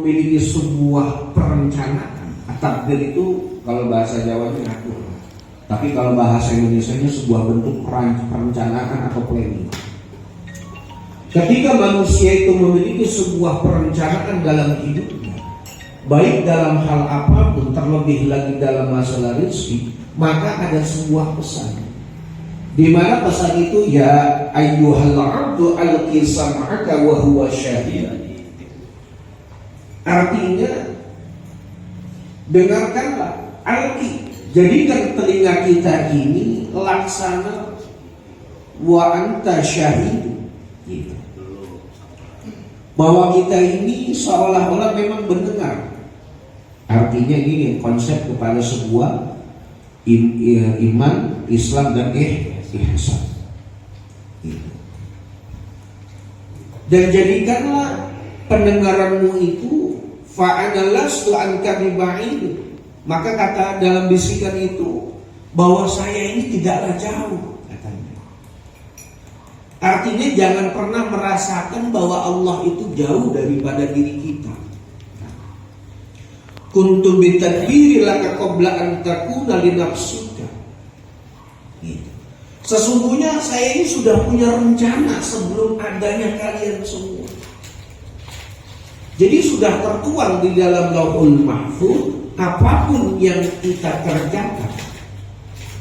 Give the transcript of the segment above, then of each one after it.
memiliki sebuah perencanaan. Takdir itu kalau bahasa Jawanya ngatur, tapi kalau bahasa Indonesianya sebuah bentuk perencanaan atau planning. Ketika manusia itu memiliki sebuah perencanaan dalam hidupnya, baik dalam hal apapun, terlebih lagi dalam masalah rezeki, maka ada sebuah pesan. Di mana pesan itu, ya ayyuhal abdu alqi sam'aka wa huwa syahid. Artinya, dengarkanlah, alqi, jadikan telinga kita ini laksana wa anta syahid, gitu. Bahwa kita ini seolah-olah memang mendengar. Artinya ini konsep kepada sebuah iman, Islam dan ihsan. Dan jadikanlah pendengaranmu itu fa'analastu anka biba'id. Maka kata dalam bisikan itu bahwa saya ini tidaklah jauh, katanya. Artinya jangan pernah merasakan bahwa Allah itu jauh daripada diri kita. Kuntu bitadbiri laka qabla an takuna li nafsika. Gitu. Sesungguhnya saya ini sudah punya rencana sebelum adanya kalian semua. Jadi sudah tertuang di dalam Lauhul Mahfuz apapun yang kita kerjakan.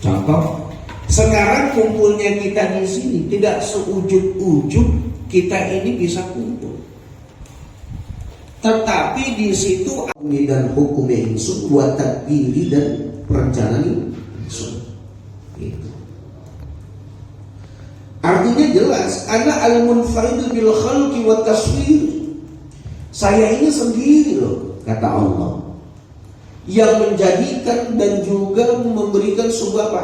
Contoh, sekarang kumpulnya kita di sini tidak seujug-ujug kita ini bisa kumpul. Tetapi di situ dan hukum insun buat tadbiri dan perencanaan insun. Gitu. Artinya jelas, ana al-munfarid bil khalqi wa taswir. Saya ini sendiri loh, kata Allah, yang menjadikan dan juga memberikan sebuah apa?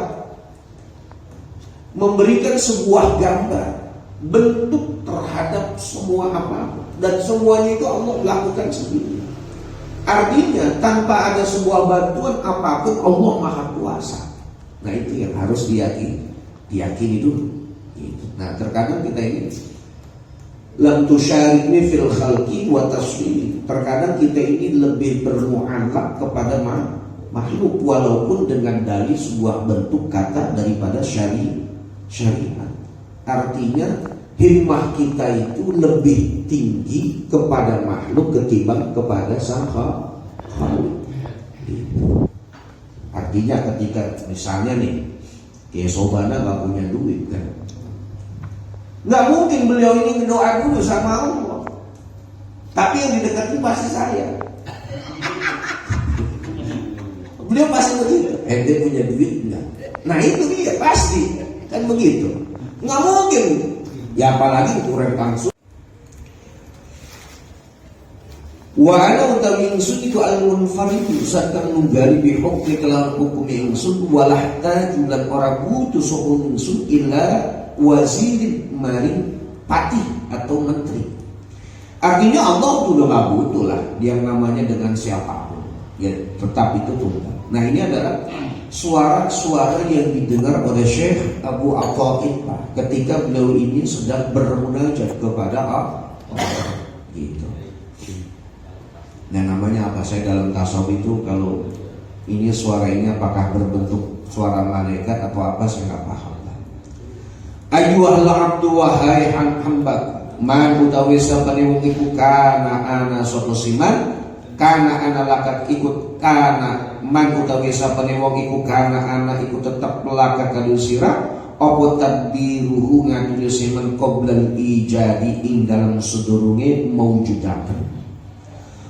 Memberikan sebuah gambar, bentuk terhadap semua apa, dan semuanya itu Allah lakukan sendiri. Artinya tanpa ada sebuah bantuan apapun, Allah Maha Kuasa. Nah itu yang harus diyakini dulu. Nah terkadang kita ini lam tusyarikni fil khalqi wa taswiri. Terkadang kita ini lebih bermu'alaq kepada makhluk walaupun dengan dalih sebuah bentuk kata daripada syariat. Artinya himmah kita itu lebih tinggi kepada makhluk ketimbang kepada sang khaliq. Artinya ketika misalnya nih kayak Sobana gak punya duit kan, gak mungkin beliau ini berdoa dulu sama Allah, tapi yang didekati pasti saya. Beliau pasti begitu, dia punya duit enggak? Nah itu dia pasti kan begitu. Nggak mungkin. Ya apalagi kurang langsung. Wa ana utawi ingsun iku al-munfaridu sakan nunggali bi hukmi kelawan hukum ingsun walah tajulan ora butuh sapa ingsun illa wazirin maring patih atau menteri. Artinya Allah sudah nggak butuh lah yang namanya dengan siapapun. Ya tetap itu tunggal. Nah ini adalah suara-suara yang didengar oleh Syekh Abu Atha'illah ketika beliau ini sedang bermunajat kepada Allah. Gitu. Nah namanya apa? Saya dalam tasawuf itu kalau ini suara ini apakah berbentuk suara malaikat atau apa saya nggak paham. Ayyuhal abdu wahai hamba man utawi sapane wong iku kana ana sapa siman kana ana lakat ikut kana man utawi sapane wong iku kana ana iku tetep laka kadu sira apa tadbiruhu ngaturi siman qoblal ijadi ing dalam sedurunge maujudaken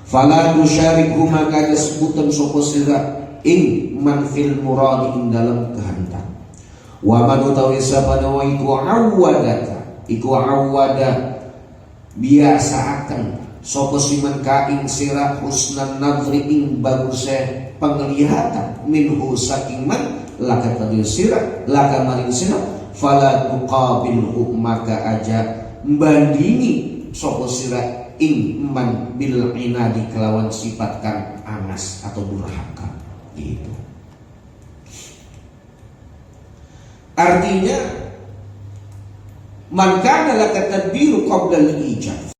fala tusyariku maka disebuten sapa sira ing man fil muradi ing dalam kehendak wa man utawi sapane wong iku awada biasa akan sapa siman ka ing sira husnan nadri ing baguse penglihatan minhu saking man laka tadi sira laka maring sira fala tuqabilhu maka aja bandingi sapa sira ing man bil inadi kelawan sifat kang angas atau durhaka. Gitu. Artinya man kana laka tadbiru qabla al-ijab.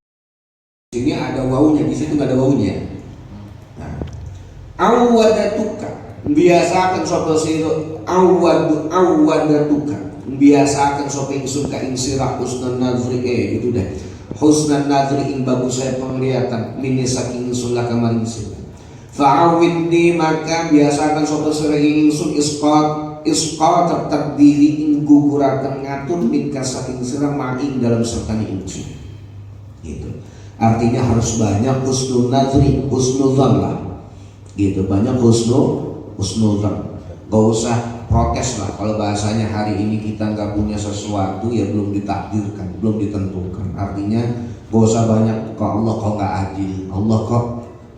Ini ada wawunya, di situ nggak ada wawunya. Nah, awadatuka, biasakan sapa sira awadatuka, biasakan sapa ingsun ka ing sira husnul nazri gitu deh. Husnul nazri ing bagus saya penglihatan mini saking ingsun laka maring sira. Fa'awidni maka biasakan sapa sira ingsun isqat tadbiri ing guguraken ngatur min saking sira maing dalam sertane ingsun. Gitu. Artinya harus banyak husnul nazri, husnul dzan lah. Gitu, banyak husnul dzan. Gak usah protes lah kalau bahasanya hari ini kita nggak punya sesuatu ya belum ditakdirkan, belum ditentukan. Artinya gak usah banyak kok Allah kok nggak adil, Allah kok.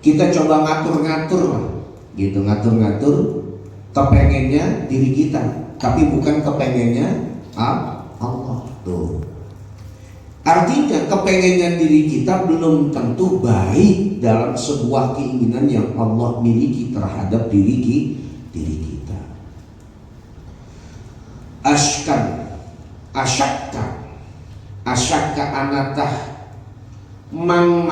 Kita coba ngatur-ngatur lah, gitu, ngatur-ngatur kepengennya diri kita, tapi bukan kepengennya Allah tuh. Artinya kepengennya diri kita belum tentu baik dalam sebuah keinginan yang Allah miliki terhadap diri kita. Asyakka anatah mang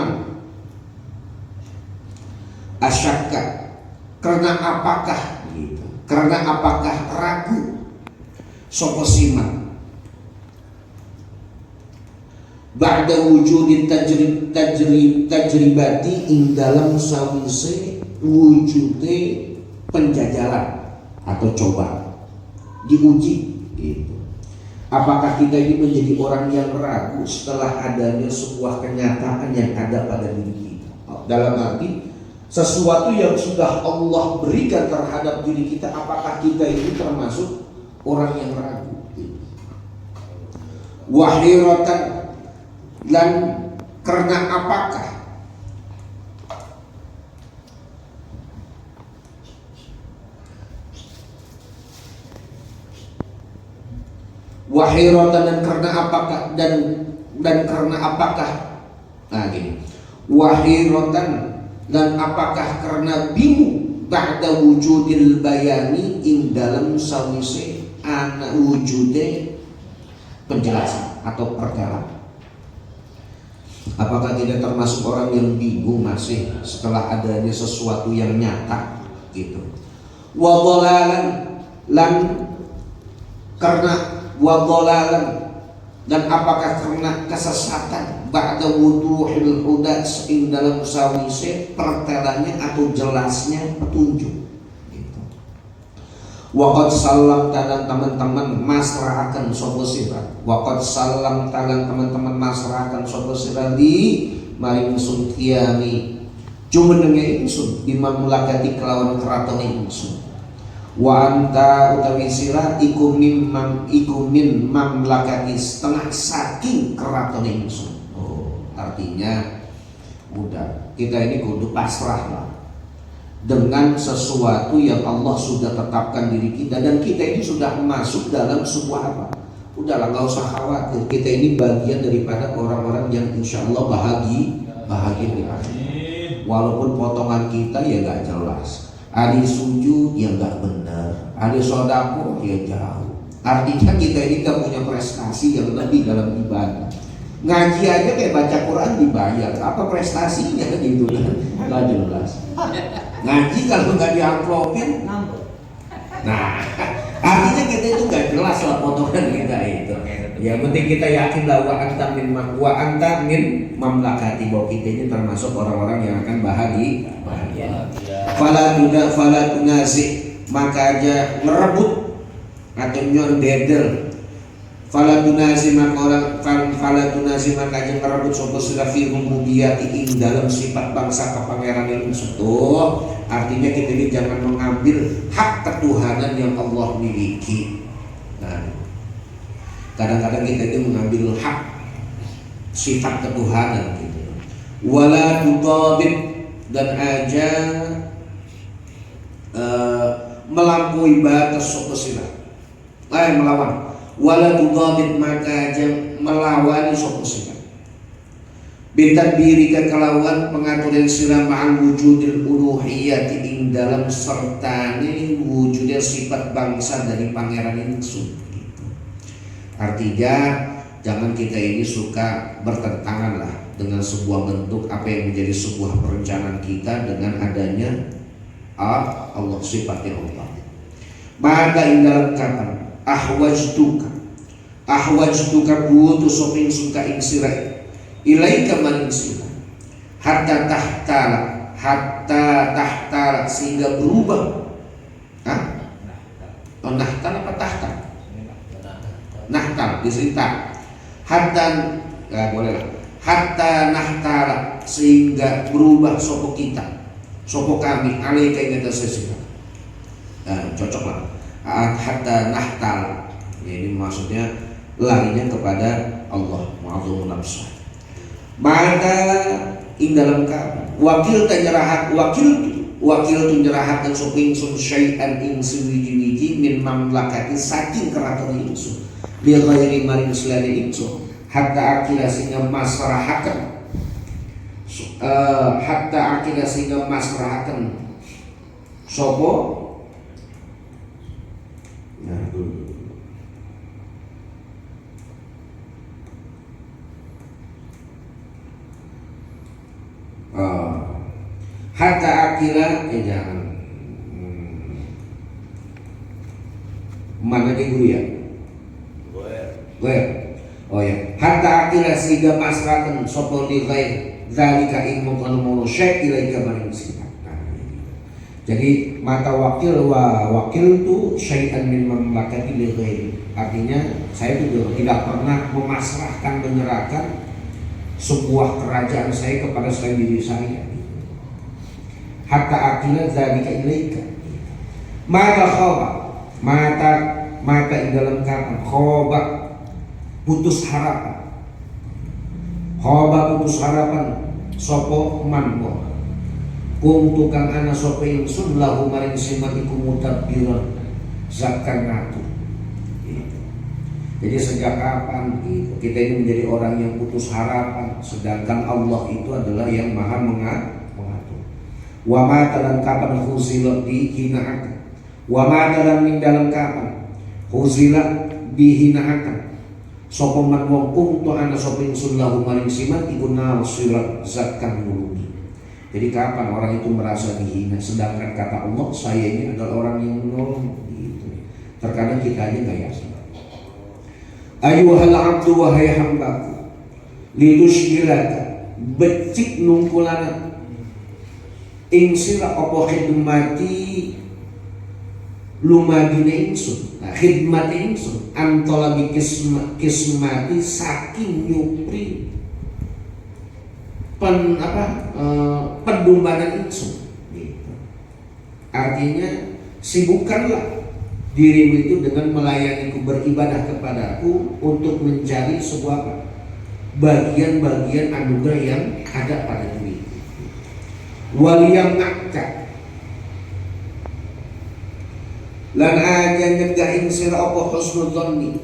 asyakka karena apakah gitu, karena apakah ragu sapa siman ba'da wujudin tajribati ing dalam sawise wujude penjajalan atau coba diuji gitu. Apakah kita ini menjadi orang yang ragu setelah adanya sebuah kenyataan yang ada pada diri kita? Dalam arti sesuatu yang sudah Allah berikan terhadap diri kita, apakah kita ini termasuk orang yang ragu? Wahiratan, dan karena apakah wahiratan, dan karena apakah dan karena apakah gini, wahiratan, dan apakah karena bingung ba'da wujudil bayani ing dalam sawise ana wujude penjelasan atau perkara. Apakah tidak termasuk orang yang bingung masih setelah adanya sesuatu yang nyata gitu. Wadolalan, dan apakah karena kesesatan ba'da wuduhil huda ing dalam sawise pertelanya atau jelasnya petunjuk gitu. Waqad salam dan teman-teman masrahakan sapa sira. Waqad salam dan teman-teman masrahakan sapa sira di maring ingsun qiyami jumenenge ingsun bimamlakati kelawan keratone ingsun. Wa anta utawi sira iku min mamlakati setengah saking keratone ingsun. Artinya udah kita ini kudu pasrah lah dengan sesuatu yang Allah sudah tetapkan diri kita, dan kita ini sudah masuk dalam sebuah apa? Udahlah, nggak usah khawatir. Kita ini bagian daripada orang-orang yang insya Allah bahagia di akhir. Walaupun potongan kita ya nggak jelas, ada sujud ya nggak benar, ada sodako ya jauh. Artinya kita ini nggak punya prestasi yang lebih dalam ibadah. Ngaji aja kayak baca Quran dibayar, apa prestasinya gitu kan? Nggak jelas. Ngaji kalau nggak diamplopin, nah artinya kita itu nggak jelas lah potongan kita itu. Ya penting kita yakin bahwa anta min mamlakati, bahwa kita ini termasuk orang-orang yang akan bahagia. Fala tunasi, maka aja merebut atau nyondedel. Fala tunasi maka aja merebut sapa sira fi rububiyati ing dalam sifat bangsa kepangeran yang setuh. Artinya kita ini jangan mengambil hak ketuhanan yang Allah miliki. Nah, kadang-kadang kita itu mengambil hak sifat ketuhanan gitu. Wala tutabib, dan aja melampaui batas sapa sira. Melawan. Wala tudabit, maka aja melawani sapa sira. Bitadbiri kelawan pengaturan sira ma'al wujudil uluhiyati ing dalam sertane wujudnya sifat bangsa dari pangeran ingsun gitu. Artinya jangan kita ini suka bertentangan lah dengan sebuah bentuk apa yang menjadi sebuah perencanaan kita dengan adanya Allah, sifatnya Allah. Maka ing dalam kapan ahwajtuka butuh soping suka ing sirai ilaika maring sira hatta tahtala sehingga berubah. Nahtal apa tahta? Nahtal diserita hatta boleh lah. Hatta nahtala sehingga berubah sopo kita, sopo kami alaika ing atas sira. Cocok lah. Hatta nahtala. Ini maksudnya larinya kepada Allah Mu'adzamu nafsah. Maka ing dalam kapan wakil tu nyerahakan soping sun syai'an ing suwiji-wiji min mamlakati saking keraton ingsun bi ghairi maring selane ingsun hatta akila sehingga masrahakan sopo hatta akila jangan mana di guru ya? Gue. Oh ya, hatta akila sehingga masrakan sopo li ghair zalika ing mukanu syai' ilaika maring sifat. Jadi mata wakil tu syai'an min mamlakati li ghairi. Artinya saya juga tidak pernah memasrahkan, menyerahkan sebuah kerajaan saya kepada selain diri saya. Hatta akila zalika ilaika. Mata khoba, mata ing dalam kapan khoba putus harapan. Khoba putus harapan sopo manpo. Kum tukang ana sopo ingsun lahu maring simatiku mutabbiran zakkan ngatu. Jadi sejak kapan kita ini menjadi orang yang putus harapan, sedangkan Allah itu adalah yang maha mengatur. Wa ma dalam kapan huzilat dihinaakan, wa ma dalam dalam kapan huzilat dihinaakan sapa man wong kuntu ana sapa ingsun lahu maring simat iku nasirat zakkan nulungi. Jadi kapan orang itu merasa dihina, sedangkan kata Allah saya ini adalah orang yang menolong gitu. Terkadang kita aja nggak yakin. Ayuhal abdu wahai hambaku lidushgilaka becik nungkulana ing sira apa khidmati lumadine ingsun. Nah, khidmat ingsun antala bi kismati saking nyupri pendumbanan ingsun gitu. Artinya sibukkanlah dirimu itu dengan melayaniku, beribadah kepadaku untuk mencari sebuah bagian-bagian anugerah yang ada pada diri. Waliyam nakka lan aja nyegah ing sira apa husnul dzanni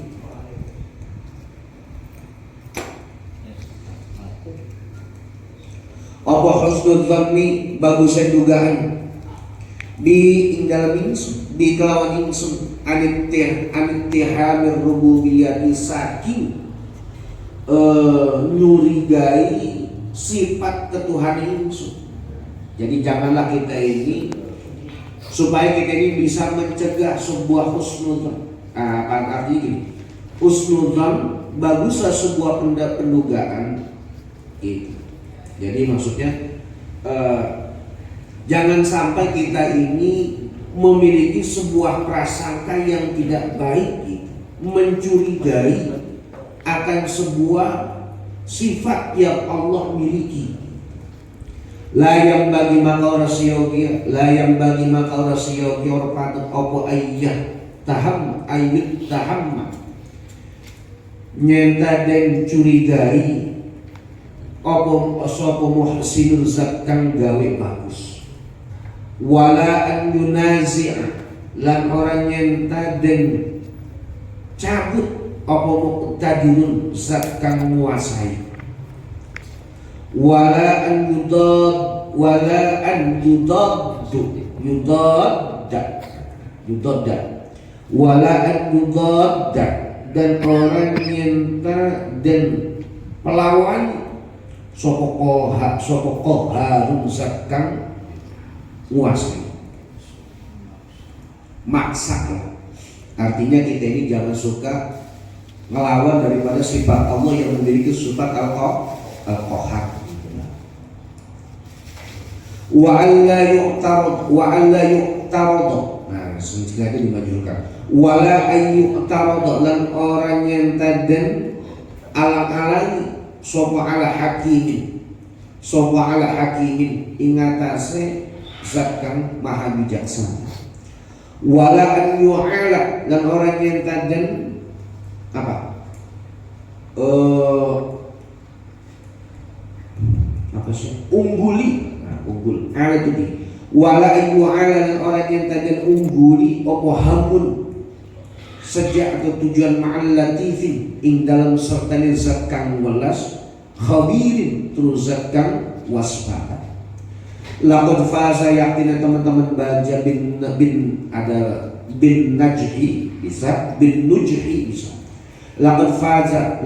apa husnul dzanni bagusnya dugaan di ing dalam ingsun di kelawan ingsun anittihamir rububiyyah saking nyurigai sifat ketuhanan ingsun. Jadi janganlah kita ini supaya kita ini bisa mencegah sebuah husnudzan. Artinya gini, husnudzan baguslah sebuah pendugaan gitu. Jadi maksudnya jangan sampai kita ini memiliki sebuah prasangka yang tidak baik gitu, mencurigai akan sebuah sifat yang Allah miliki. Layam bagi maka rasiyogi, layam bagi maka rasiyogi orpatut opo ayah taham ayat taham nyenta dan curigai opo sopo muhsinul zakkan gawe bagus. Wala an yunazi' lan orang nyenta dan cabut opo muqtadirun zakkan muasai. Wala an yudadda dan orang nyenta dan melawan sapa qaharun zat kang nguasai. Maksa lah. Artinya kita ini jangan suka ngelawan daripada sifat Allah yang memiliki sifat al-qahar. Wa alla yu'tarad. Nah, sengaja itu dimajukan. Wala ayyu'tarad, lan orang yang taden alang-alang sapa ala hakimin ingatase zat kang maha bijaksana. Wala an yu'ala, dan orang yang taden apa? Apa sih? Ungguli. Nah, unggul. Ala itu di. Wala an yu'ala, dan orang yang taden ungguli apa hamun sejak atau tujuan ma'al latifin ing dalam sertane zat kang welas khabirin terus zat kang waspada. Laqad faza, yakin teman-teman baca bin najhi bisa, bin nujhi bisa. Laqad faza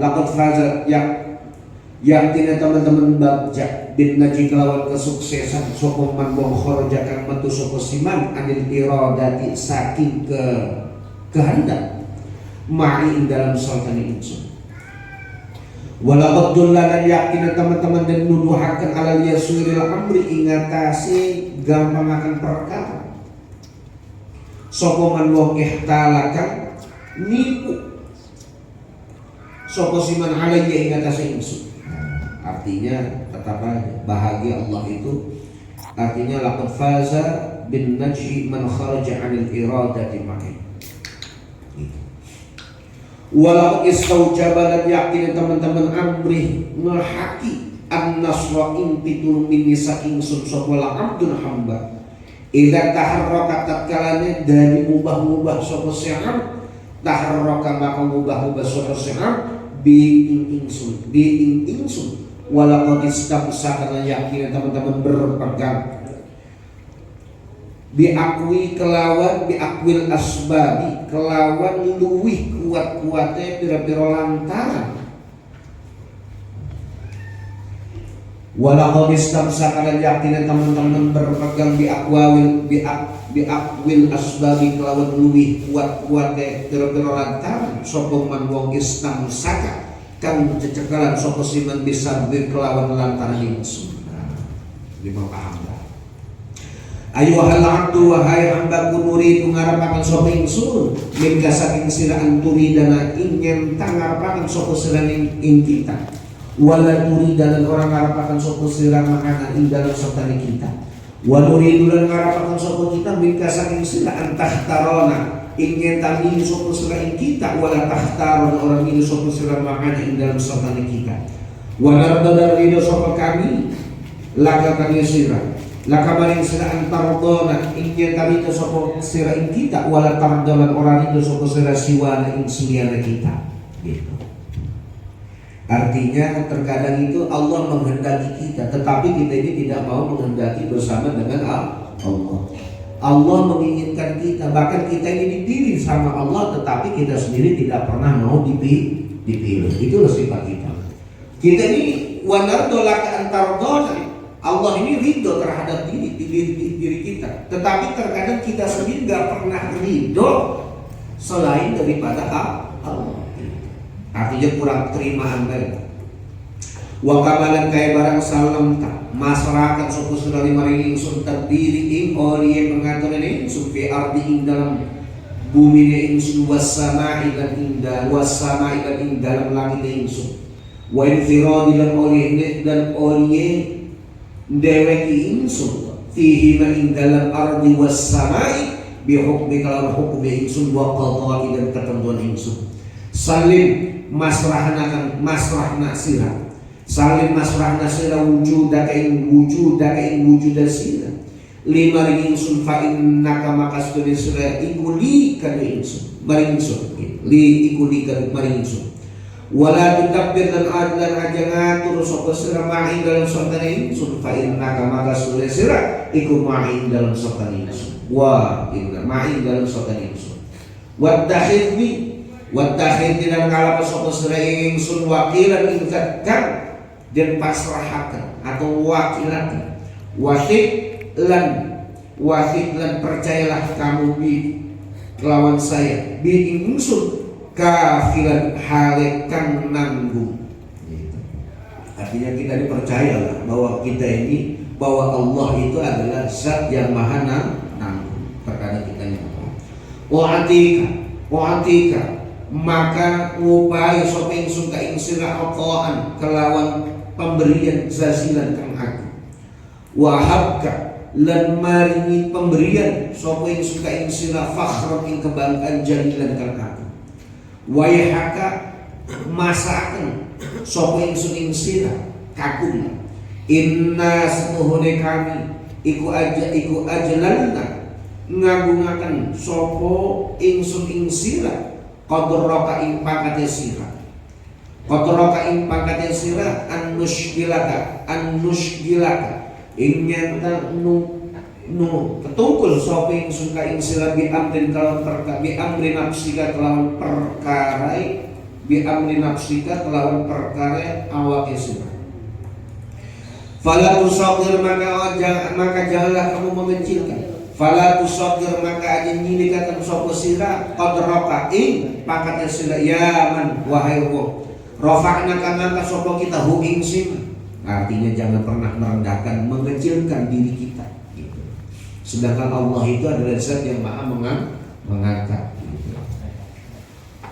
yakin teman-teman baca bin najhi kelawan kesuksesan sapa man wong kharaja kang metu sapa siman anil iradati saking kehendak ma'i dalam sultan insun. Walaqad dullalan yakin teman-teman dan nuduhakan alal yasuril amri ingatasi gampang akan perkara. Sapa man wong ihtalakan nipu sapa siman alayya ingatasi insun. Artinya tetap aja bahagia Allah itu artinya laqad faza bin najhi man kharaja 'anil iradati ma'i. Walau istaujaba, dan yakin teman-teman amrih ngehaki an-nasra intitur min saking sun sapa abdun hamba ila taharraka tatkalane dari mubah-mubah sapa si'am taharraka maka mubah-mubah sapa si'am bi ingsun walaqad istamsaka, yakin teman-teman berpegang biakwil asbabi kelawan luwih kuat-kuatnya pira-pira lantaran. Walaqad istamsaka, dan yakin teman-teman berpegang biakwil asbabi kelawan luwih kuat-kuatnya pira-pira lantaran sapa man wong istamsaka kang cecekalan sapa siman bisa kelawan lantaran ingsun. Lima paham. Ayuhal abdu wahai hambaku nuridu ngarapaken sapa ingsun min saking sira anturi dana ingin tangarapaken sapa sira ing kita wala nuridu, dan orang ngarapaken sapa sira makana ing dalam sertane kita wa nuridu, dan ngarapaken sapa kita min saking sira antahtarona ingin tamini sapa sira ing kita wala tahtarona orang ini sapa sira makana ing dalam sertane kita wa narda, dan ridho sapa kami laka kami sira laka maring sira antardona ingin tadi ke sapa sira ing kita wala tardolan orang itu sapa sira siwana ing siliana kita gitu. Artinya terkadang itu Allah menghendaki kita tetapi kita ini tidak mau menghendaki bersama dengan Allah. Allah menginginkan kita, bahkan kita ini dipilih sama Allah tetapi kita sendiri tidak pernah mau dipilih. Itulah sifat kita. Kita ini wanardolaka antardona, Allah ini ridho terhadap diri kita, tetapi terkadang kita sendiri nggak pernah ridho selain daripada Allah. Artinya kurang terimaan mereka. Wa kamalan kaya barang salam tak masyarakat suku sudari maring ingsun terdiri ing oli mengatur ingsun fi ardi ing dalam bumi ingsun wassamai dan ing dalam langit ingsun wa infiradi lan oli dan oli deweki ingsun fihi ma ing dalam ardi wassamai bi hukmi kalam hukmi ingsun wa qadai dan ketentuan ingsun. Salim masrahna sirah, salim masrahna sirah wujudaka ing wujuda sirah lima ring ingsun fa innaka maka sedene sirah ikuli kan ingsun maring ingsun li ikuli kan maring ingsun wala tudabbir dan adlan aja ngatur sapa sira ma'i dalam sartane ingsun fa innaka maka sedene sirah iku ma'i dalam sartane ingsun wa inna ma'i dalam sartane ingsun wa takhidni dan kalapa sapa sira ingsun wakilan ing zat kang dan pasrahaken atau wakilaken wasik lan percayalah kamu bi kelawan saya bi ingsun kafilan hale kang nanggung. Artinya kita dipercayalah bahwa kita ini, bahwa Allah itu adalah zat yang maha nanggung perkara kita yang wa'atika maka ngupai sapa ingsun ka ing sira ataan kelawan pemberian zazilan kang aku wahabka lan maringi pemberian sapa ingsun ka ing sira fakhran ing kebanggaan jalilan kang aku wayhaka masaken sapa ingsun ing sira kakung inna semuhune kami iku ajalanna ngagungaken sapa ingsun ing sira qadraka ing pangkate sira an-nushgilaka ing nyata nu ketungkul sapa ingsun ka ing sira bi amrin kelawan perkara bi amri nafsika kelawan perkara awake sira. Fala tusaqir maka janganlah kamu mengecilkan. Fala tusaqir maka aja nyilikaken sapa sira qadraka ing pangkate sira ya man wahai wong rafa'na kana sapa kita hu ing sira. Artinya jangan pernah merendahkan, mengecilkan diri kita gitu. Sedangkan Allah itu adalah zat yang maha mengangkat.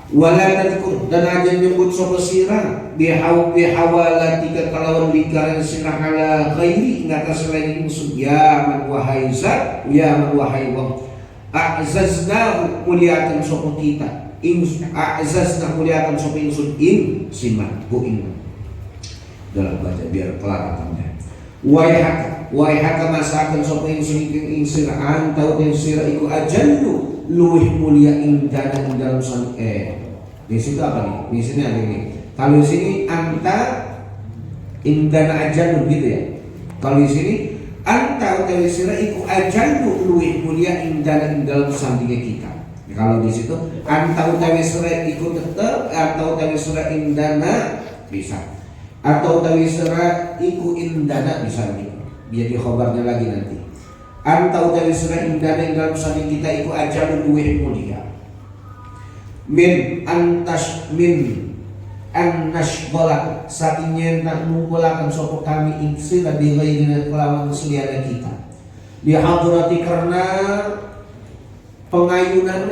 Wala tadkur dan aja nyebut sapa sira bihawalatika kalawan lingkaran sira ala ghairi ing atas selain ingsun ya man wahai zat ya man wahai wong a'zazna muliakan sapa kita a'zazna muliakan sapa ingsun ing siman bu ing dalam baca biar kelar atamnya wayhaka masakan sapa ingsun ing sira antau ing sira iku ajallu luwih mulia ing dalam san di situ apa nih? Di sini ada ini. Kalau di sini anta indana ajallu gitu ya. Kalau di sini anta utawi sira iku ajallu luwih mulia ing dalam sandinge kita. Kalau di situ anta utawi sira iku tetep atau utawi sira indana bisa. Atau utawi sira iku indana bisa gitu. Biar di khobarnya lagi nanti. Anta utawi sira indana ing dalam sandinge kita iku ajallu luwih mulia. Min annashghalak sakinya nak ngumpulakan sapa kami ing sira bi ghairi kelawan seliyane kita li hadrati karena pengayunan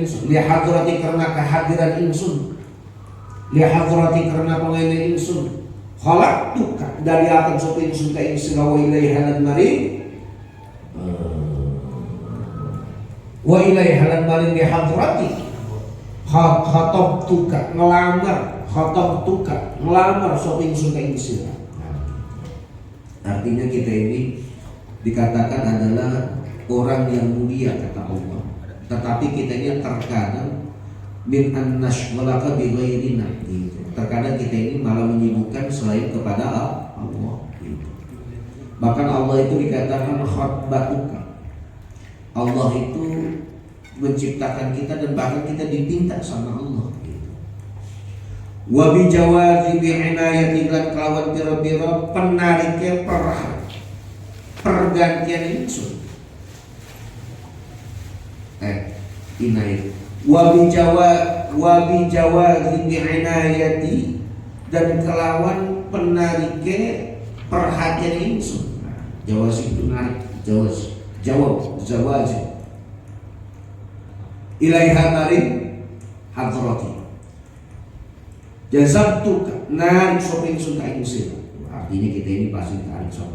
ingsun li hadrati karena kehadiran ingsun li hadrati karena pengayunan ingsun khalaqtuka dari akan sapa ingsun ka ing sira wa ilaiha lan wa ilaihi halan maring di hadrati khatabtuka ngelamar sapa ingsun ka ing sira. Artinya kita ini dikatakan adalah orang yang mulia kata Allah. Tetapi kita ini terkadang min annashghalaka bi ghairina gitu. Terkadang kita ini malah menyibukkan selain kepada Allah gitu. Bahkan Allah itu dikatakan khatbatuka. Allah itu menciptakan kita dan bahkan kita dipinta sama Allah gitu. Wa bi jawazi bi inayati lan kelawan pira-pira penarike pergantian ingsun. Inayat. Wa bi jawazi bi inayati dan kelawan penarike perhatian ingsun. Jawaz itu narik, jawab ilaiha maring hadrati jazabtuka narik sapa ingsun ka ing sira. Artinya kita ini pasti tarik sapa.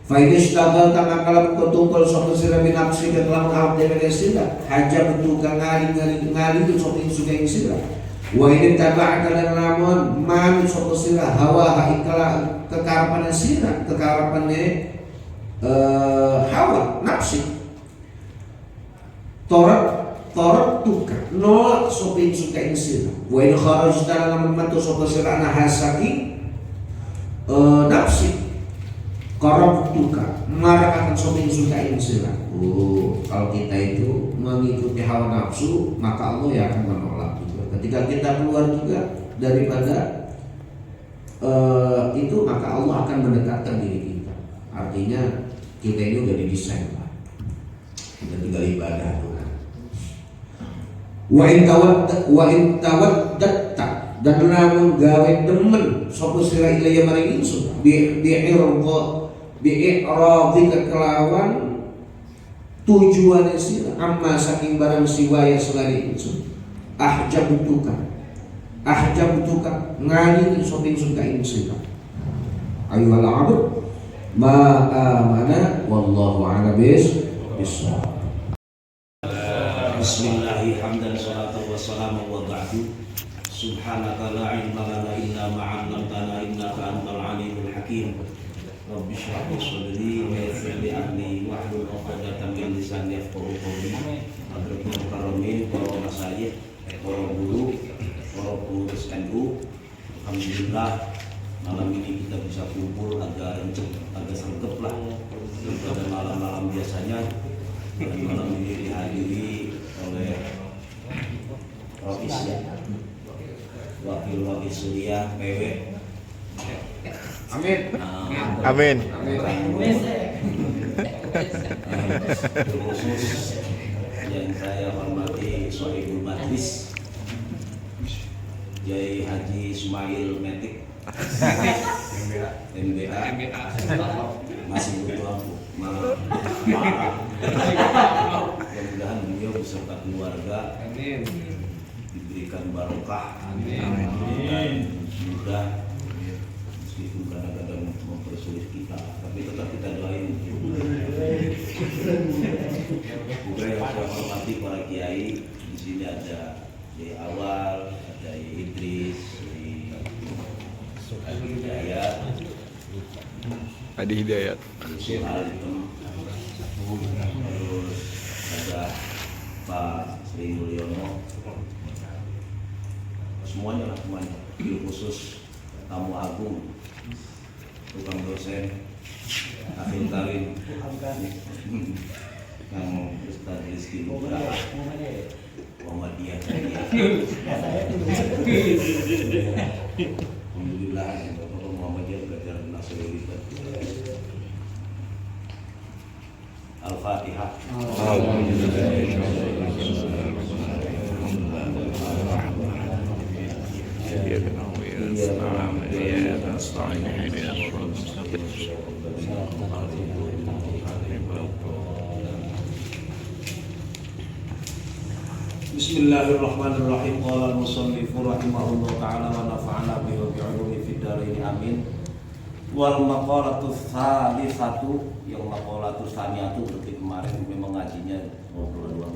Fa idhtagal tanakala kutungkul sapa sira min nafsi dalam awak dhewe sira hajab tuka ngali itu sapa ingsun ka ing sira. Wa in taba'aka lan lamun man sapa sira hawa ikala kekarepane sira kekarepane hawa nafsi torat tuka nolak sopin suka ing sira wa in kharajta lan membantu sapa sira ana hasaki nafsi qarabtuka marakakan sopin suka ing sira. Kalau kita itu mengikuti hawa nafsu maka Allah yang akan menolak juga. Ketika kita keluar juga daripada itu maka Allah akan mendekatkan diri kita. Artinya kita ini udah didesain lah. Kita tinggal ibadah Tuhan. Wa in tawaddatta dan lamun gawe demen sapa sira ilaya maring ingsun bi'irradika kelawan tujuan sira amma saking barang siwaya selari ingsun ahjabtuka ngani sapa ingsun ka ingsun ayyuhal abd ma amana wallahu a'lam bis-shawab. Bismillahi hamdan salatu wassalamu wa ba'du. Subhanaka la ilma lana illa ma 'allamtana innaka antal alimul hakim. Rabbi shrah li sadri wa yassir li amri wahlul 'uqdatam min lisani yafqahu qawli. Hadratul mukarramin, para masyayikh, para guru, para pengurus NU. Alhamdulillah malam ini kita bisa kumpul agak sergap lah daripada malam-malam biasanya. Dan malam ini dihadiri oleh Wakil Surya PW. Amin. Amin. Khusus yang saya hormati Sohibul Majlis Yai Haji Ismail Metik MBA masih berjuang mudah-mudahan beliau beserta keluarga diberikan barokah, mudah meskipun kadang-kadang mempersulit kita, tapi tetap kita doain. Juga yang saya hormati para kiai, di sini ada Kiai Awal, ada Idris, Adi Hidayat, terus ada Pak Sri Mulyono, semuanya, khusus tamu agung, tukang dosen, Akhil Karim, yang Ustaz Rizky Mubarak, Muhammadiyah. Alhamdulillah, Bapak Muhammadiyah belajar nasionalitas. Al-Fatihah. Bismillahirrahmanirrahim. Qala al-musannifu rahimahullah ta'ala wa nafa'ana bihi wa bi'ulumi fid dharain amin. Wal maqalatu tsalitsatu, yang maqalatu tsaniyatu seperti kemarin memang ngajinya ngobrol doang.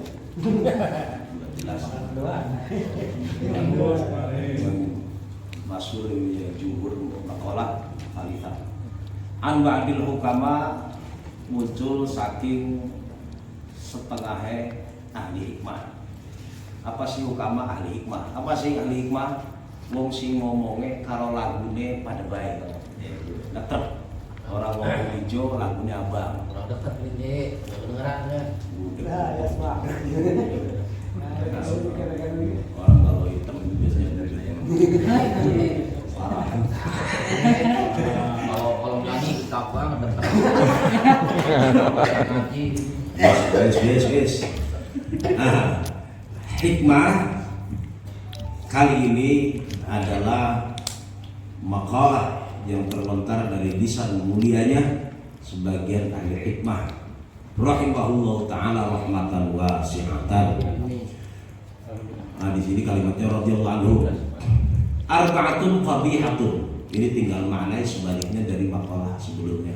Jelas. Masyhur ini jumhur maqalah tsalitsah. An ba'dil hukama muncul saking setengahnya ahli hikmah. Apa sih hukama ahli hikmah? Apa sih ahli hikmah? Wong sing ngomongnya karo lagune pada baik. Deket orang ngomong hijau lagunya abang. Orang dekat ini kedengeran kan? Orang kalau hitam biasanya Kalau nyanyi kita banget dekat. Guys. Hikmah kali ini adalah makalah yang terlontar dari lisan mulianya sebagian ahli hikmah rahimahullah ta'ala rahmatan wasi'atan. Nah, di sini kalimatnya radhiyallahu anhu. Arba'atun qabihatun. Ini tinggal maknanya sebaliknya dari makalah sebelumnya.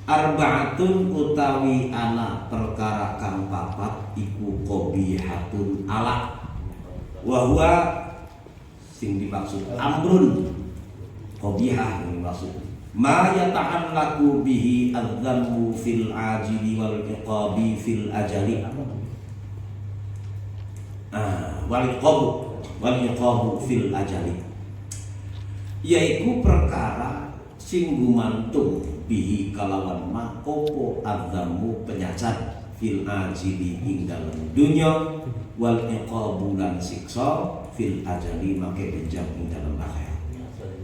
Arba'atun utawi ana perkara kang papat iku qabihatun ala. Wa huwa sing dimaksud amrun qabihah yang dimaksud ma yata'allaqu bihi adz-dzammu fil ajili wal iqabi fil ajali. Wal iqabu fil ajali, yaiku perkara sing gumantung bihi kalawan makopo adz-dzammu penyacat fil ajili ing dalem dunya wal iqabu lan siksa fil ajali make benjang ing dalem akhirat.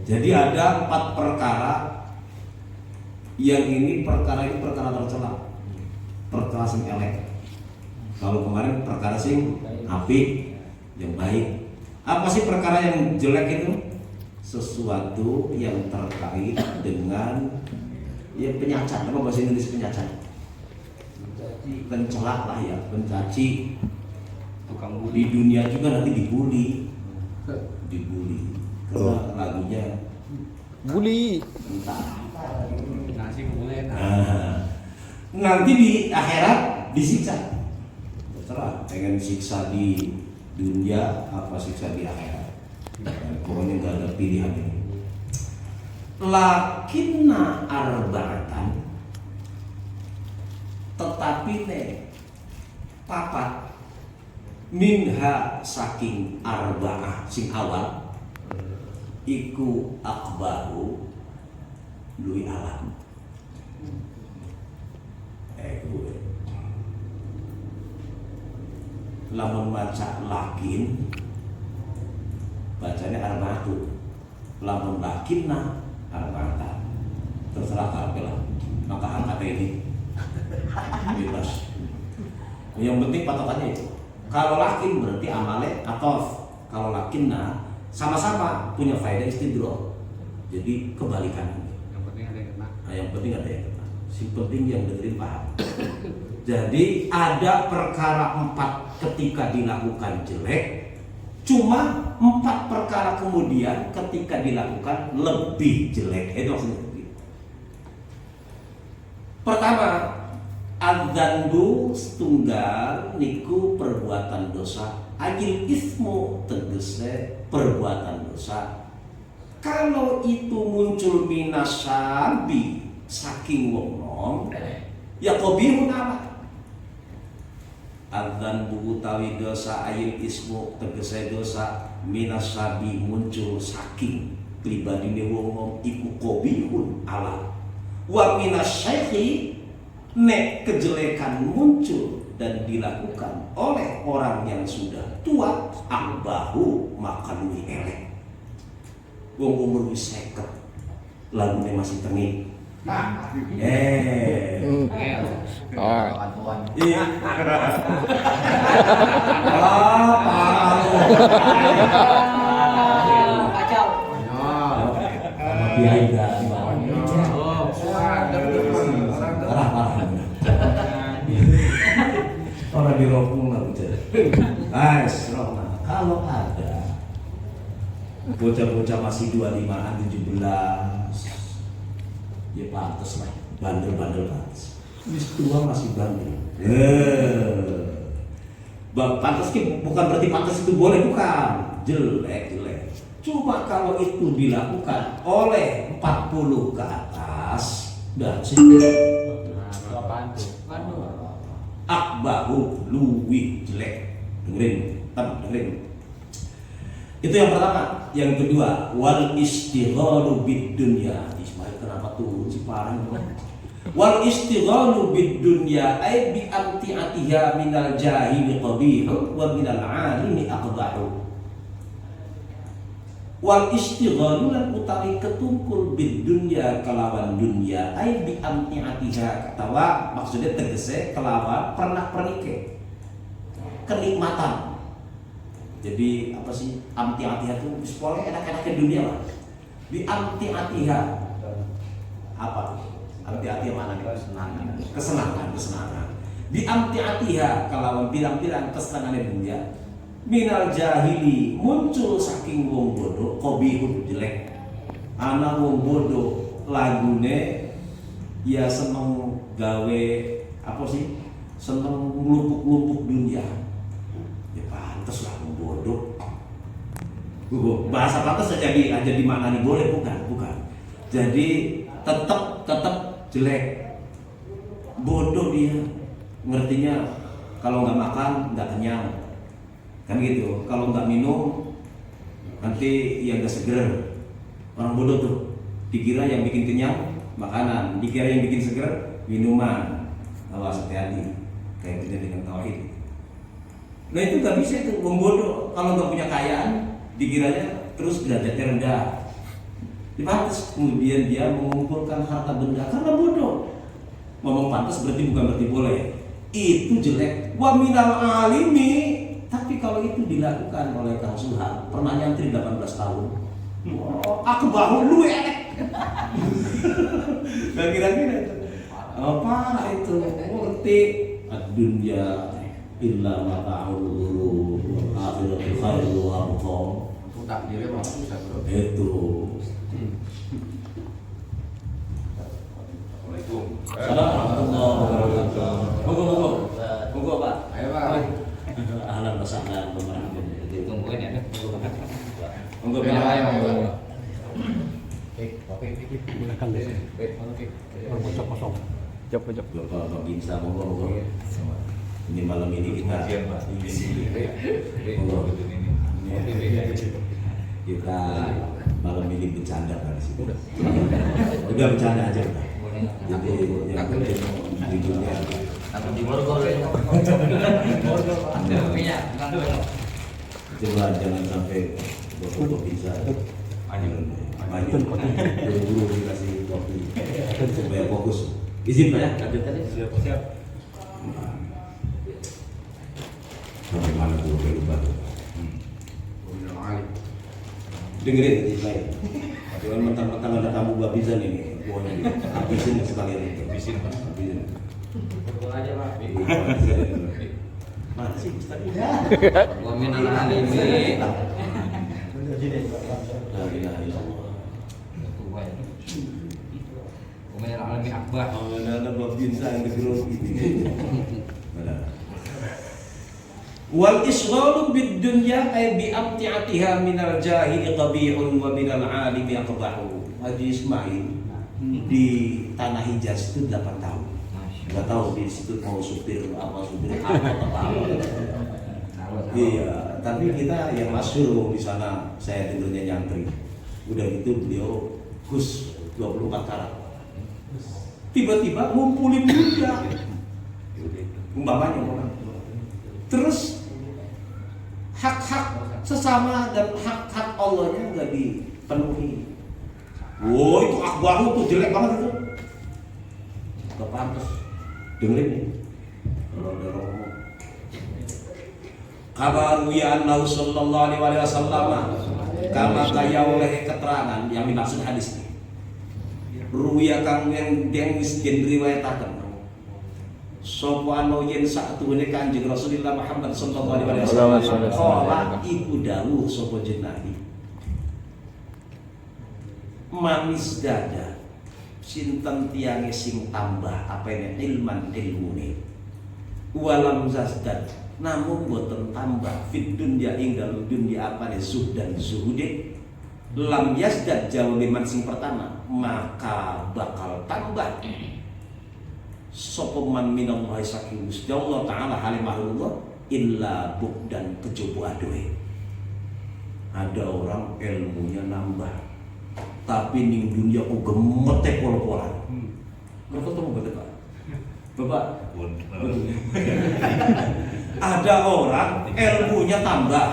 Jadi ada 4 perkara yang ini perkara tercela, perkara sing elek. Kalau kemarin perkara sing apik, yang baik. Apa sih perkara yang jelek itu? Sesuatu yang terkait dengan ya penyacat. Apa bahasa Indonesia penyacat? Pencela lah ya, pencaci. Tukang bully. Di dunia juga nanti dibully. Karena lagunya Bully. entah. Nasi boleh. Nanti di akhirat disiksa. Terserah pengen siksa di dunia apa siksa di akhirat. Pokoknya nggak ada pilihan ini. Lakinna arba'atan, tetapi papat minha saking arba'ah sing awal iku akbaru lui alam. Gue lamun baca lakin bacanya arba'atu, lamun lakinna arba'atan, terserah kabeh lah. Maka angkat ini bebas. Yang penting patokannya itu. Kalau lakin berarti amale atof. Kalau lakinna sama-sama punya faedah istidrak. Jadi kebalikan. Yang penting ada yang kena. Nah, yang penting ada yang kena. Si penting yang dengerin paham. Jadi ada perkara 4 ketika dilakukan jelek, cuma 4 perkara kemudian ketika dilakukan lebih jelek. Itu maksudnya. Pertama, adzanbu setunggal niku perbuatan dosa. Ajil ismu tegese perbuatan dosa. Kalau itu muncul minasabi saking wong nom, ya qabihun amat. Adzanbu utawi dosa ajil ismu tegese dosa minasabi muncul saking pribadine wong nom iku qabihun alat. Wa minasyaihi nek kejelekan muncul dan dilakukan oleh orang yang sudah tua, akbahu maka luwih elek. Wong umur wis 50 lagune masih tengik. Bantuan. Iya. Kacau. Kiai enggak orang di rokung lah bicara. Kalau ada bocah-bocah masih 25-an, 17, ya pantas lah, bandel-bandel pantas. Wis tua masih bandel. Pantas bukan berarti pantas itu boleh, bukan. Jelek. Cuma kalau itu dilakukan oleh 40 ke atas, dan Apaan tuh? akbahu luwih jelek. Dengerin. Itu yang pertama. Yang kedua, wal istighalu bid dunya. Ismail kenapa turun sih parah bro? Wal istighalu bid dunya ay bi amtiatiha minal jahili qabihu wa minal alimi aqbahu. Wal istighalu lan utawi ketungkul bid dunya kelawan dunya ay bi amtiatiha, katawa maksudnya tegese kelawan pernak-pernike kenikmatan. Jadi apa sih amtiatiha itu sekolah enak-enaknya dunia lah. Bi amtiatiha apa? Amtiatiha mana nih? Kesenangan. Bi amtiatiha kelawan pirang-pirang kesenangan dunia. Minal jahili muncul saking wong bodoh qabihun jelek. Anak wong bodoh lagune ya seneng gawe apa sih? Seneng ngelumpuk-lumpuk dunia. Ya pantes lah wong bodoh. Bahasa pantes aja di mana nih boleh bukan. Jadi tetap jelek. Bodoh dia. Ngertinya kalau nggak makan nggak kenyang. Kan gitu, kalau nggak minum nanti ya nggak seger. Orang bodoh tuh dikira yang bikin kenyang makanan, dikira yang bikin seger minuman. Awas hati-hati, kayak kita dengan tauhid. Nah itu nggak bisa itu, wong bodoh kalau nggak punya kekayaan dikiranya terus derajatnya rendah. Pantas kemudian dia mengumpulkan harta benda karena bodoh. Ngomong pantas berarti bukan berarti boleh. Itu jelek. Wa minal alimi. Tapi kalau itu dilakukan oleh Kang Suha, pernah nyantri 18 tahun. Oh, aku bahu lu elek. Gak kira-kira itu. Parah itu. Ngerti. Ad-dunya illa mata'ul ghurur. Akhiratul khairu wa abqa. Itu takdirnya mah susah bro. Itu. Assalamualaikum warahmatullahi wabarakatuh. Monggo Pak. Ayo Pak. Ahlan wa sahlan wa marhaban. Tungguin ya. Monggo Ayo Pak. ayo. Jawab. Bapak bisa monggo. Ini malam ini kita kita malam ini bercanda kan di sini. Udah bercanda aja udah. Jadi yang penting hidupnya. Takut di borgol. Minyak. Coba jangan sampai bapak bisa maju buru-buru dikasih kopi supaya fokus. Izin Pak ya, lanjutkan ya. Siap. Sampai mana tuh lupa tuh. Dengerin tadi saya. Jangan mentang-mentang ada tamu babizan ini. Pokoknya habisin sekalian itu. Habisin. Borgol aja Pak. Mana sih Ustaz? Wa minal alimi. La ilaha illallah. Wa minal alimi akbar. Ada babizan yang digerus ini. Wal isghalu bid dunya ay bi amti'atiha minal jahili qabihun wa minal alimi aqbahu. Haji Ismail di Tanah Hijaz itu 8 tahun. Enggak tahu di situ mau supir apa Iya, tapi kita yang masyhur di sana saya tidurnya nyantri. Udah gitu beliau Gus 24 karat. Tiba-tiba ngumpulin budak. Umpamanya orang. Terus hak-hak sesama dan hak-hak Allahnya nggak dipenuhi. Wow, itu akbaru tuh jelek banget itu. Gak pantas. Dengerin nih. Kalau ada orang ngomong. Kabar ya Nabi sallallahu alaihi wasallam kama kaya oleh keterangan yang dimaksud hadis ini. Ruya kang yang wis den riwayataken. Sopo anu yen saktuhune Kanjeng Rasulullah Muhammad sallallahu alaihi wasallam qala iku dawuh sapa jenengan manis dada sinten tiange sing tambah apene ilman ilmune walam zasdad namun boten tambah fit dunya ing dalem dunya apane zuhdan zuhude lam yasdad jauh liman sing pertama maka bakal tambah sopeman minallahi saking Gusti Allah taala halimahullah illa bukdan kejobo adoe. Ada orang ilmunya nambah tapi ning dunia ku gemete pol-polan. Berapa ketemu betul Pak? Bapak. Ada orang ilmunya tambah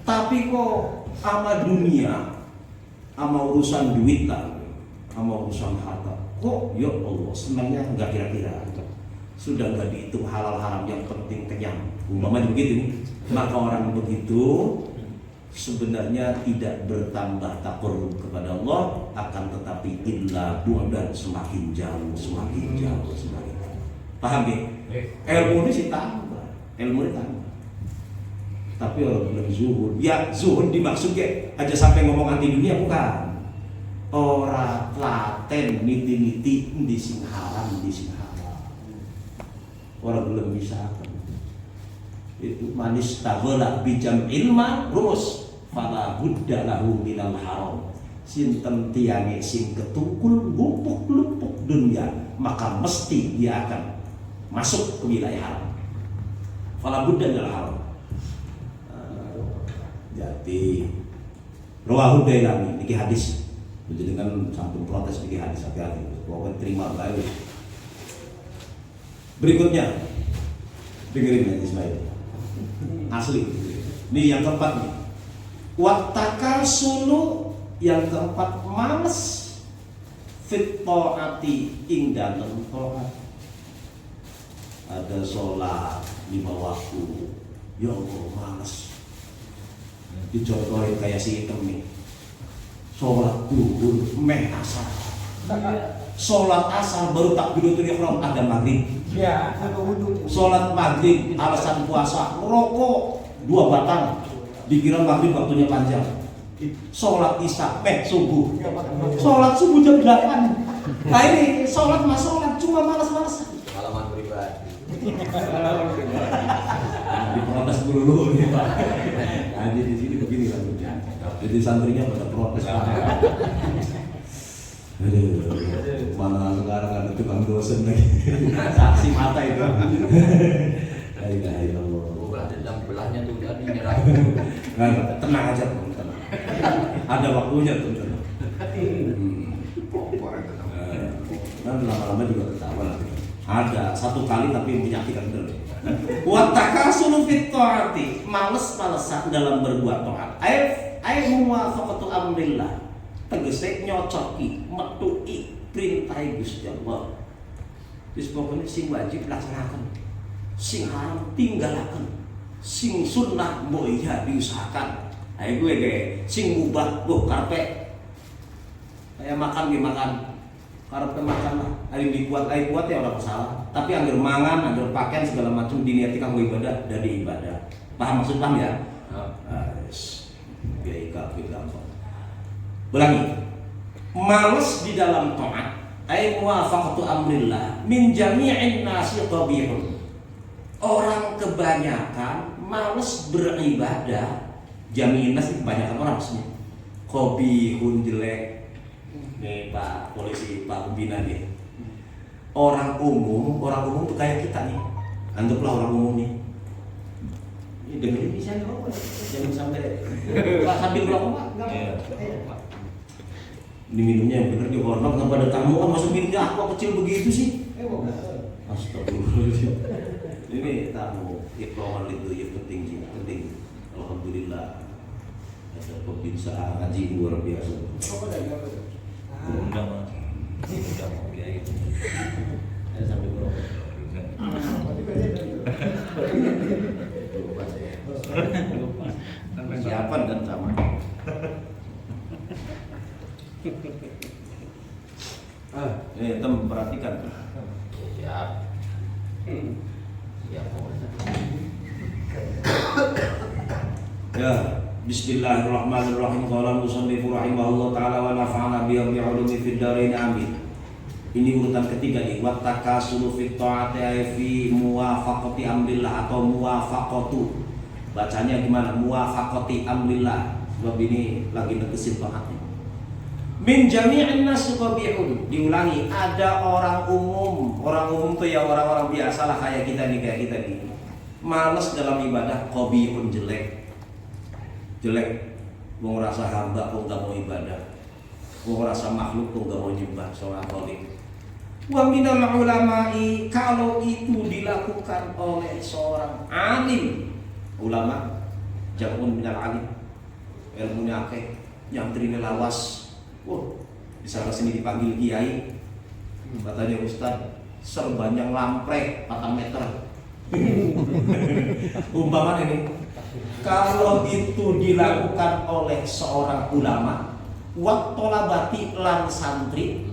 tapi kok sama dunia sama urusan duit lah, sama urusan harta kok ya Allah senangnya nggak kira-kira sudah nggak dihitung halal haram yang penting kenyang umpamanya begitu maka orang begitu sebenarnya tidak bertambah takarrub kepada Allah akan tetapi illa bu'dan semakin jauh paham ya? Ilmu ini sih tambah tapi orang bilang zuhud ya zuhud dimaksudnya aja sampai ngomong anti dunia bukan ora laten niti-niti di sing haram orang belum bisa itu manis tagola bijam ilma rumus fala budda lahu minal haram sinten tiange sing ketukul lumpuk dunia maka mesti dia akan masuk ke wilayah haram fala budda minal haram jadi rawahu Dailami niki hadis jadi kan sampun protes bikin hadis hati-hati pokoknya terima baik. Berikutnya dengerin ya Ismail asli ini yang keempat nih watakar sulu Yang keempat, males fit taati ing dalem taat. Ada sholat 5 waktu, ya Allah males. Dicontohin kayak si hitam nih, sholat duhur meh asar, sholat asar baru takbiratul ihram ada maghrib, sholat maghrib alasan puasa rokok 2 batang dikira maghrib waktunya panjang, sholat isya meh subuh, sholat subuh jam 8. Nah ini sholat mas sholat cuma malas-malas. Pengalaman pribadi. Diprotes dulu nih Pak. Nah di sini begini kan, jadi santrinya pada protes. Aduh, mana sekarang ada tukang dosen lagi, saksi mata itu. La ilaha illallah. Belah dendam belahnya tuh tadi nyerah. Nah, tenang aja Bang, tenang. Ada waktunya tuh. Kan lama-lama juga ketawa nanti. Ada 1 kali tapi menyakitkan benar. Wa takasulu fit taati, males-malesan dalam berbuat taat. Ai muwafaqatu amrillah. Tegese nyocoki, metuki perintah Gusti Allah. Wis pokoknya sing wajib laksanakan. Sing haram tinggalaken. Sing sunnah mbok iya diusahakan. Ayo gue sing mubah mbok karepe. Kayak makan ge makan. Karepe makan lah. Ari dibuat ya ora masalah. Tapi anggar mangan, anggar pakaian segala macam diniati kanggo ibadah dari ibadah. Paham maksud paham ya? Yes. Biaya kabeh gampang. Ulangi. Males di dalam taat ay muwafaqatu amrillah min jami'in nasi qabihun. Orang kebanyakan males beribadah. Jami'in nas kebanyakan orang maksudnya. Qabihun jelek. Nih Pak polisi, Pak pembina dia. Orang umum tuh kayak kita nih. Anggaplah orang umum nih. Ini dengerin bisa ngerokok, jangan sampai Pak sambil ngerokok Pak. Ini minumnya yang bener dihormat, nggak pada tamu kan masuk minumnya aqua kecil begitu sih. Astagfirullahaladzim. Ini tamu ikhwan itu yang penting. Alhamdulillah. Ada pembicaraan ngaji luar biasa. Udah mau kayak gitu. Saya sampai berapa? Siapan dan sama. Tem perhatikan. Siap. Siap. Ya. Bismillahirrahmanirrahim. Qala musannif rahimahullah taala wa nafa'ana bi ulumi fid dharain amin. Ini urutan ketiga nih, wa takasulu fit ta'ati fi muwafaqati amrillah atau muwafaqatu. Bacanya gimana? Muwafaqati amrillah. Sebab ini lagi negesin taatnya. Min jami'in nas qabihun. Diulangi, ada orang umum. Orang umum tuh ya orang-orang biasa lah kayak kita nih. Males dalam ibadah, qabihun jelek. Mau ngerasa hamba kok gak mau ibadah, mau ngerasa makhluk kok gak mau nyembah seorang kholik. Wa minal ulama'i, kalau itu dilakukan oleh seorang alim, ulama jamun minal alim, ilmunya akeh, nyantrine lawas. Di sana sini dipanggil kiai, katanya ustad serbanyak lamprek 4 meter. Umpama ini, kalau itu dilakukan oleh seorang ulama, waktolabati lan santri,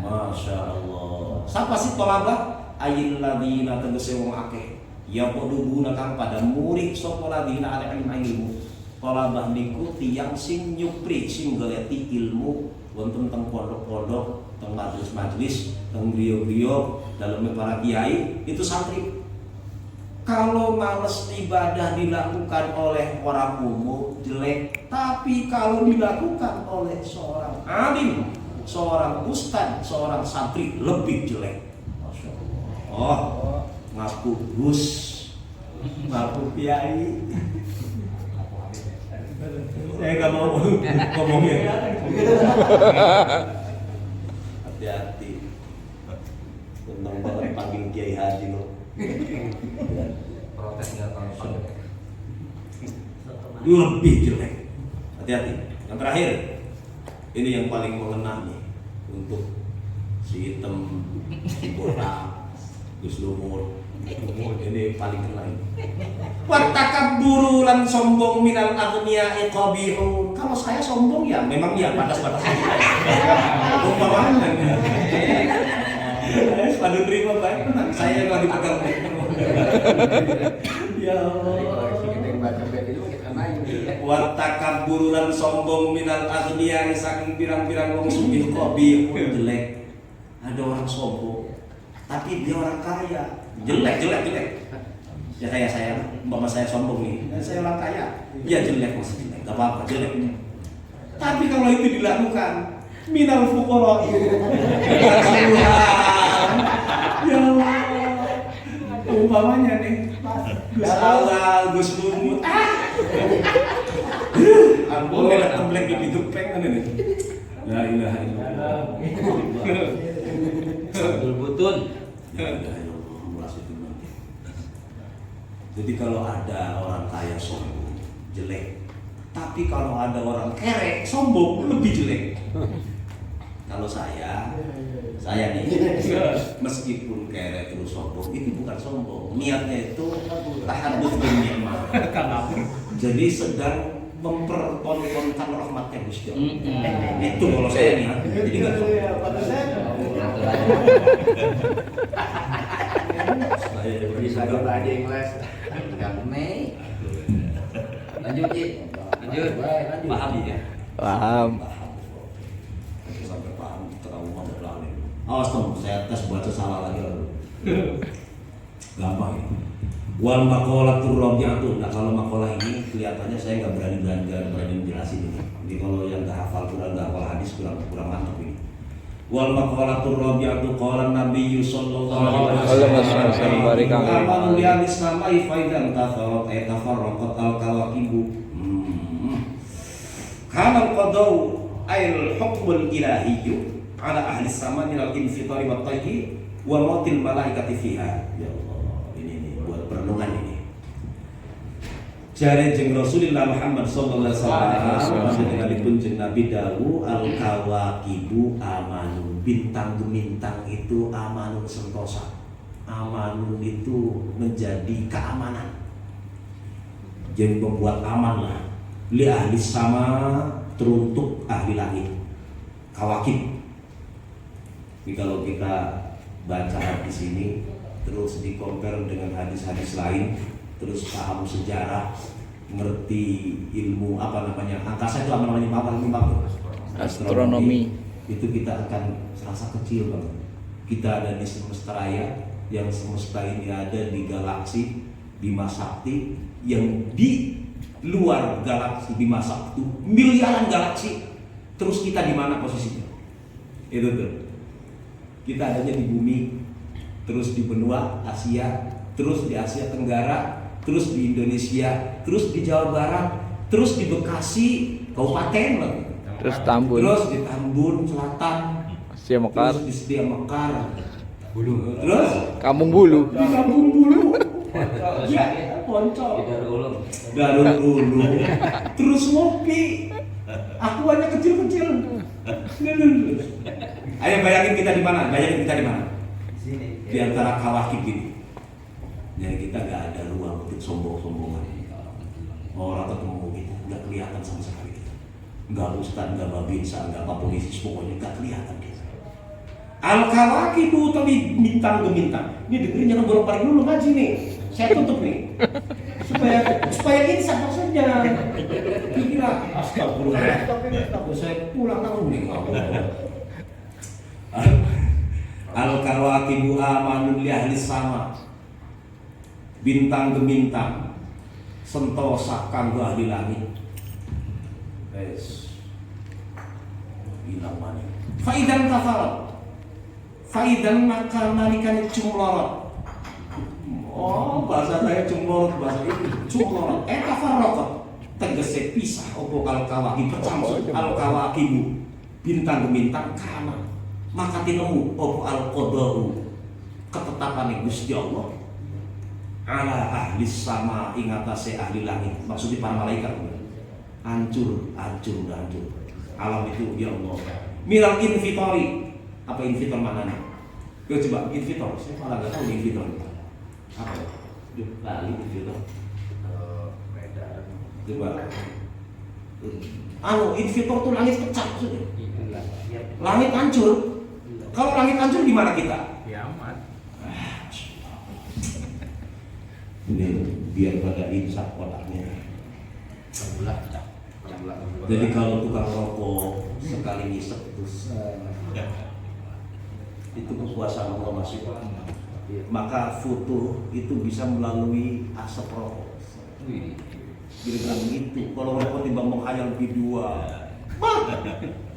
masya Allah. Siapa sih tolabah? Ayil ladina tegese wong akeh. Ya podubuna kang pada murid sapa ladina ada ilmu. Tolabah niku tiyang sing nyupri, sing goleti ilmu wonten teng pondok-pondok, teng majelis-majelis, teng griya-griya, daleme para kiai, itu santri. Kalau males ibadah dilakukan oleh orang umum jelek, tapi kalau dilakukan oleh seorang alim, seorang ustad, seorang santri lebih jelek. Masya Allah. Oh, ngaku Gus, ngaku kiai. Saya nggak mau ngomongin. Hati-hati. Tentang banget panggil Kiai Haji loh. Protesnya langsung. Lebih jelek. Hati-hati. Yang terakhir, Ini yang paling mengena nih untuk si hitam, si botak, Gus Lumur. Ini paling kena ini. Watakabburu lan sombong minal aghniya'i qabihun. Kalau saya sombong ya memang ya batas-batas aja. Umpamanya. Padu terima baik. Saya yang lagi pegang. Ya Allah. Watakabburu lan sombong minal aghniya'i saking pirang-pirang wong sugih qabihun jelek. Ada orang sombong tapi dia orang kaya. Jelek. Ya kayak saya, bapak saya sombong nih, saya orang kaya. Ya jelek masih jelek, gak apa-apa jelek. Tapi kalau itu dilakukan, minal fuqara. Ya Allah. Umpamanya nih, Gus Awal, Gus Lumut. Ampun, ada templek di tupeng kan ini. La ilaha illallah. Betul butun. Ya ilaha illallah. Jadi kalau ada orang kaya sombong, jelek. Tapi kalau ada orang kere sombong, lebih jelek. Kalau saya nih, meskipun kere terus sombong, itu bukan sombong. Niatnya itu tahadduts bil ni'mah. Jadi sedang mempertontonkan rahmatnya Gusti Allah. Itu kalau saya niat. Jadi nggak Bisa coba aja English. Mei. Lanjut Ji. Lanjut. Paham ya? Paham. Sampai paham trauma berlalu. Awas dong, saya tes baca salah lagi lalu. Gampang ya. Wal maqalatur rabi'atun. Nah kalau makalah ini kelihatannya saya nggak berani menjelasin ini. Jadi kalau yang nggak hafal Quran, nggak hafal hadis kurang mantap ini. Wal maqalatur rabi'atu qala Nabi sallallahu alaihi wasallam amanu li al-islamai faidan tafarraqat al-kawakibu. Kana al-qadau ayil hukmul ilahiyyu ala ahli sama min al-infitari wa tayyi wa mautil malaikati fiha. Ya Allah, ini buat perenungan ini. Jare jeung Rasulullah Muhammad sallallahu alaihi wasallam denganipun jeung Nabi dawu al-kawakibu amanun, bintang-bintang itu amanun sentosa. Amanun itu menjadi keamanan. Jadi membuat aman lah. Li ahli sama teruntuk ahli langit. Kawakib. Jadi kalau kita baca hadis ini terus dikompar dengan hadis-hadis lain, terus paham sejarah, ngerti ilmu angkasa itu namanya Astronomi. Itu kita akan serasa kecil banget. Kita ada di semesta raya, yang semesta ini ada di galaksi Bima Sakti, yang di luar galaksi Bima Sakti miliaran galaksi. Terus kita di mana posisinya? Itu tuh. Kita adanya di bumi, terus di benua Asia, terus di Asia Tenggara, terus di Indonesia, terus di Jawa Barat, terus di Bekasi, kabupaten lagi. Terus Tambun. Terus di Tambun Selatan, Setia Mekar. terus di Setia Mekar, terus Kampung Bulu. di Kampung Bulu, ya Poncol, Darul Ulum, terus Ngopi, akuannya kecil-kecil. Ayo bayangin kita di mana? Di antara kawakib ini. Jadi kita nggak ada ruang untuk sombong-sombongan. Orang ketemu kita nggak kelihatan sama sekali kita. Nggak ustad, nggak babinsa, nggak apa polisi, pokoknya nggak kelihatan kita. Al-kawakibu tapi bintang-bintang. Ini dengerin jangan bolak-balik dulu ngaji nih. Saya tutup nih. Supaya insaf maksudnya. Kira astagfirullah. Saya pulang kamu nih. Al-kawakibu amanun li ahli sama. Bintang-bintang sentosa kanggo ahli langit. Wes. Bilang mana? Faidan kafarat. Faidan maka nalikane cumlorot. Oh, bahasa saya cumlorot, bahasa itu cumlorot. Kafarat. Tegese pisah opo al-kawakib pecah al-kawakibu. Bintang-bintang kana. Maka tinemu opo al-qadau. Ketetapane Gusti Allah ala ahli sama ingatase ahli langit, maksudnya para malaikat. Hancur. alam itu ya Allah. Minal infitori. Apa infitor maknanya? Yo coba infitor. Saya malah nggak tahu infitor. Apa? Yuk, lali infitor. Coba. Infitor tuh langit pecah maksudnya. Langit hancur. Kalau langit hancur gimana kita? Kiamat. Ini biar pada insaf otaknya. Jadi kalau tukang rokok sekali ngisep itu kekuasaan Allah masih. Maka foto itu bisa melalui asap rokok. Kira-kira begitu. Kalau rokok timbang menghayal video,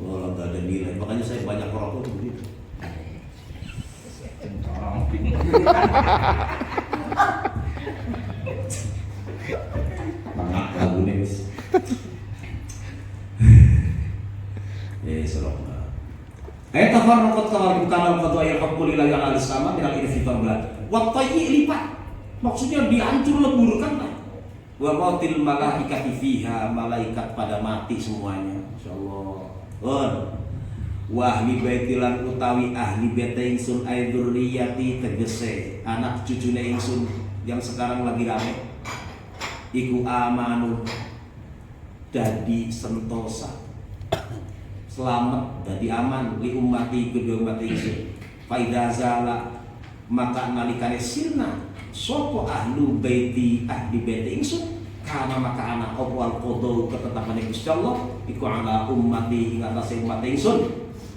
kalau nggak ada nilai. Makanya saya banyak rokok itu begitu. Lagu nih. Serokna. Ayat tafarraqat kawaribu kana al-qadwa yarhamu lillahi ala al-sama min al-infitar belad. Wa tayyi lipat. Maksudnya dihancur leburkan lah. Wa mautil malaikati fiha, malaikat pada mati semuanya. Insyaallah. Wa ahli baitilan utawi ahli bait ingsun ay dzurriyyati tegese anak cucune ingsun yang sekarang lagi rame. Iku amanu dadi sentosa. Selamat dadi aman li ummati kedua umat ingsun. Fa idza zala maka nalikane sirna sapa ahlu baiti ahli bait ingsun kana maka ana awal qada ketetapan Gusti Allah iku ala ummati ing atase umat ingsun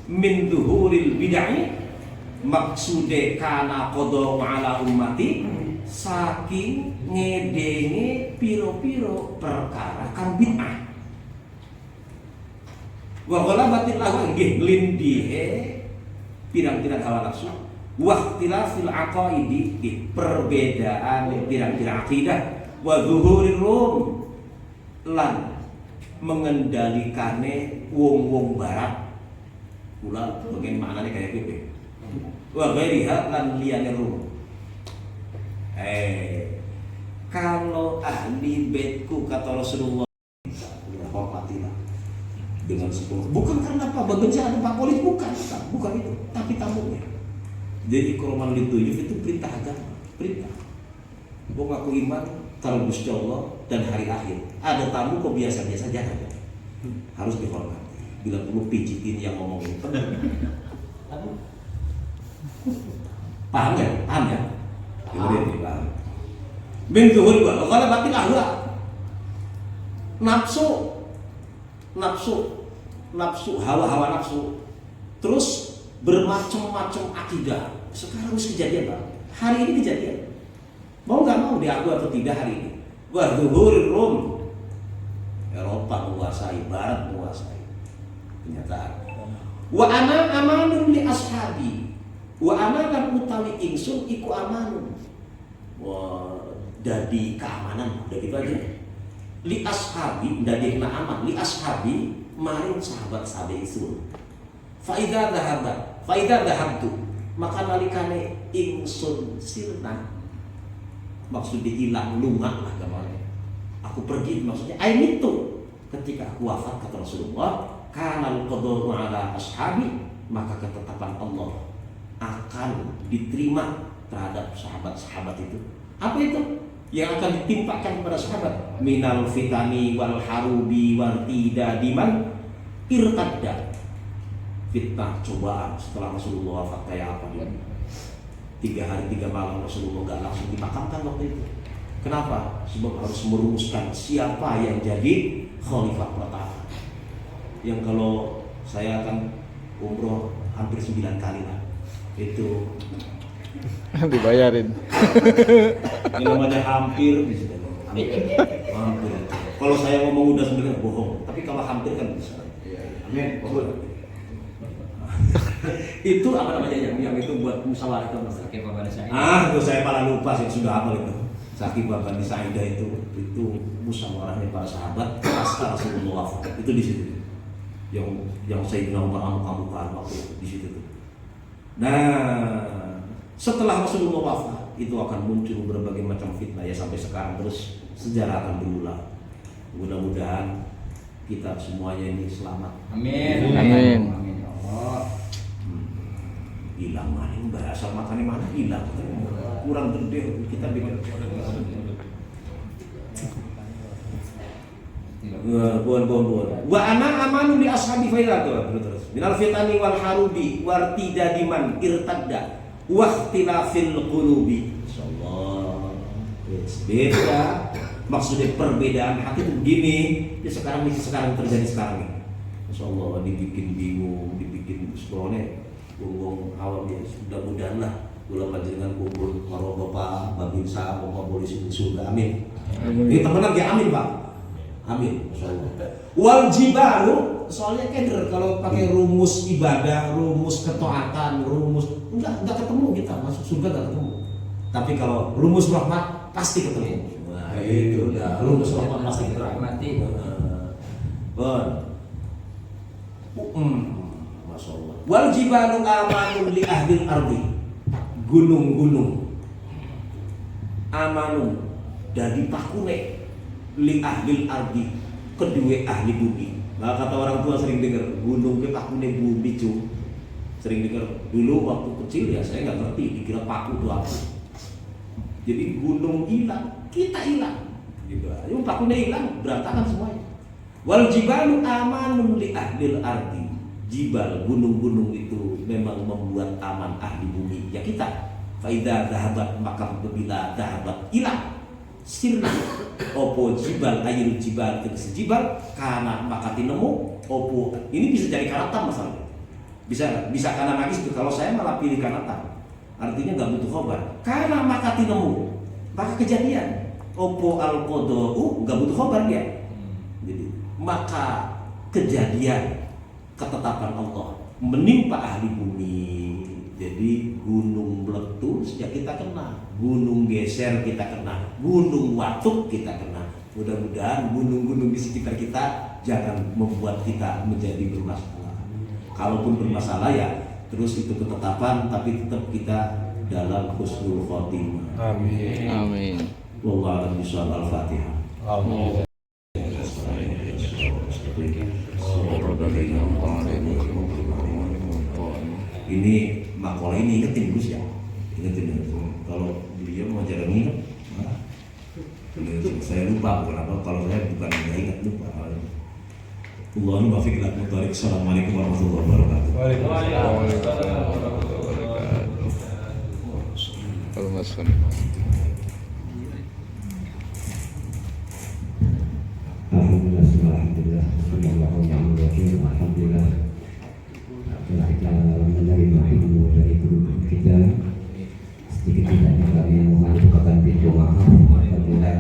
min dhuhuril bid'ah maksude kana qada ala ummati saking ngedenge piro-piro perkara kang bid'ah. Wa ghalabatil lahu nggih nglindihe pirang-pirang hawa nafsu wa ikhtilafil aqaidi perbedaan pirang-pirang akidah wa zuhurir rum lan mengendalikannya wong-wong barat kula bagian maknanya kayak gitu wa ghairiha lan liyane rum. Kalau ahli baitku kata Rasulullah hormatilah dengan sepenuh, bukan karena apa bebenci ada Pak Polis, bukan itu, tapi tamunya. Jadi korban dituyuk itu perintah agama, perintah. Gua ngaku iman kalau Gusti Allah dan hari akhir. Ada tamu kok biasa-biasa jangan, harus dihormati. Bila perlu pijitin yang ngomongin. Paham ya? Paham ya? Kemudian dibahas. Bintuhul gua, kalau batin ahwa, nafsu, hawa nafsu, terus bermacam-macam akidah. Sekarang harus kejadian Pak. Hari ini kejadian. Mau nggak mau diaku atau tidak hari ini. Wah, zuhurul rum. Eropa menguasai, Barat menguasai. Kenyataan. Wa ana amanun li ashabi. Wa ana lan utawi ingsun iku amanun. Wah, dadi keamanan, udah gitu aja. Li ashabi dadi aman, li ashabi maring sahabat-sahabat ingsun. Faida dhahabtu maka nalikane ingsun sirna maksudnya hilang lunga lah gambarnya. Aku pergi maksudnya ain itu ketika aku wafat kata Rasulullah kana al-qadru ala ashabi maka ketetapan Allah akan diterima terhadap sahabat-sahabat itu. Apa itu? Yang akan ditimpakan kepada sahabat minal fitani wal harubi wal tidadiman irtadda. Fitnah cobaan setelah Rasulullah wafat kayak apa dia? 3 hari 3 malam Rasulullah gak langsung dimakamkan waktu itu. Kenapa? Sebab harus merumuskan siapa yang jadi khalifah pertama. Yang kalau saya akan umroh hampir 9 kali lah. Itu dibayarin. ini namanya hampir bisa. Hampir. Kalau saya ngomong udah sebenarnya bohong, tapi kalau hampir kan bisa. Amin. Itu apa namanya yang itu buat musyawarah itu Mas? Sakit Bapak Nisa. Itu saya malah lupa sih sudah hafal itu. Sakit Bapak Nisa itu musyawarahnya para sahabat pasca Rasulullah wafat. Itu di situ. Yang saya bilang kamu waktu itu di situ tuh. Nah, setelah Rasulullah wafat itu akan muncul berbagai macam fitnah ya sampai sekarang terus sejarah akan berulang. Mudah-mudahan kita semuanya ini selamat. Amin. Amin. Amin ya Allah. Hilang mana bahasa makan mana hilang, kurang gede kita bikin. Buan. Wa ana amanu li ashabi faida terus. Minal fitani wal harubi wartidadiman irtadda wa ikhtilafil qulubi. Insyaallah. Beda. Maksudnya perbedaan hati itu begini. Ya sekarang terjadi sekarang ini. Insyaallah dibikin bingung, dibikin sekolahnya wong awam ya mudah-mudahan lah kula panjenengan kumpul karo Bapak Babinsa, Bapak Polisi surga. Amin. Ini temenan ya amin, Pak. Amin, insyaallah. Wal jibalu, soalnya keder kalau pakai rumus ibadah, rumus ketaatan, rumus enggak ketemu kita masuk surga enggak ketemu. Tapi kalau rumus rahmat pasti ketemu. Nah, itu udah rumus rahmat pasti ketemu. Mati. Masyaallah. Wal jibalu amanun li ahlil ardi. Gunung-gunung amanun dadi pakune li ahlil ardi, kedua ahli bumi. Nah, kata orang tua sering dengar gunung ke pakune bumi cu. Sering dengar dulu waktu kecil ya saya nggak ngerti dikira paku itu apa. Jadi gunung hilang, kita hilang. Gitu. Ayo pakune hilang, berantakan semuanya. Wal jibalu amanun li ahlil ardi. Jibal gunung-gunung itu memang membuat aman ahli bumi ya kita. Faida dahabat maka bila dahabat hilang. Sirna opo jibal air jibal tegese jibal karena maka tinemu opo ini bisa jadi karatan masalahnya bisa karena magis itu kalau saya malah pilih karatan artinya nggak butuh khobar karena maka tinemu maka kejadian opo al qodou nggak butuh khobar dia jadi maka kejadian ketetapan Allah menimpa ahli bumi. Jadi gunung meletus ya kita kena, gunung geser kita kena, gunung watuk kita kena. Mudah-mudahan gunung-gunung di sekitar kita jangan membuat kita menjadi bermasalah. Kalaupun bermasalah ya terus itu ketetapan tapi tetap kita dalam husnul khotimah. Amin. Amin. Wallahu a'lam bishawab. Al-Fatihah. Amin. Ini makalah ini ingetin Gus ya, ingetin kalau beliau mau jarang ingat, saya lupa kenapa kalau saya bukan nggak ingat lupa. Allahumma bafiq lakum tarik. Assalamualaikum warahmatullahi wabarakatuh. Alhamdulillah, alhamdulillah. Setelah kita menerima ilmu dari guru kita, sedikit tidaknya kami mengajukan pintu maaf apabila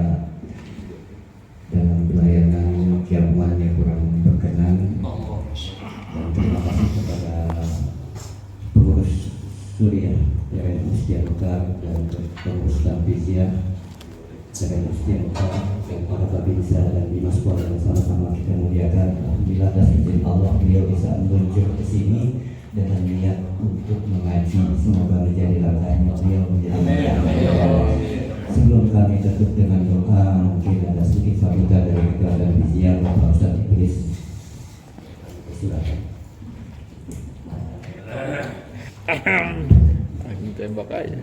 dalam pelayanan jamuan yang kurang berkenan. Dan terima kasih kepada pengurus Suriah dari Mustia Mekar dan pengurus Tampizia dari Mustia Mekar dan para Babinsa dan Dimas Pol yang sama-sama kita muliakan. Alhamdulillah atas izin Allah beliau bisa meluncur ke sini dengan niat untuk mengaji. Semoga menjadi langkahnya beliau menjadi. Sebelum kami tutup dengan doa, mungkin ada sedikit sambutan dari Ketua dan Bizia Bapak Ustaz Iblis. Silakan. Tembak aja.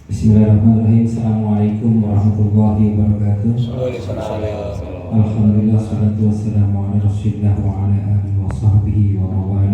Bismillahirrahmanirrahim. Assalamualaikum warahmatullahi wabarakatuh. Alhamdulillah, salatu wassalamu ala rasulillah wa ala alihi wa sahbihi wa mawala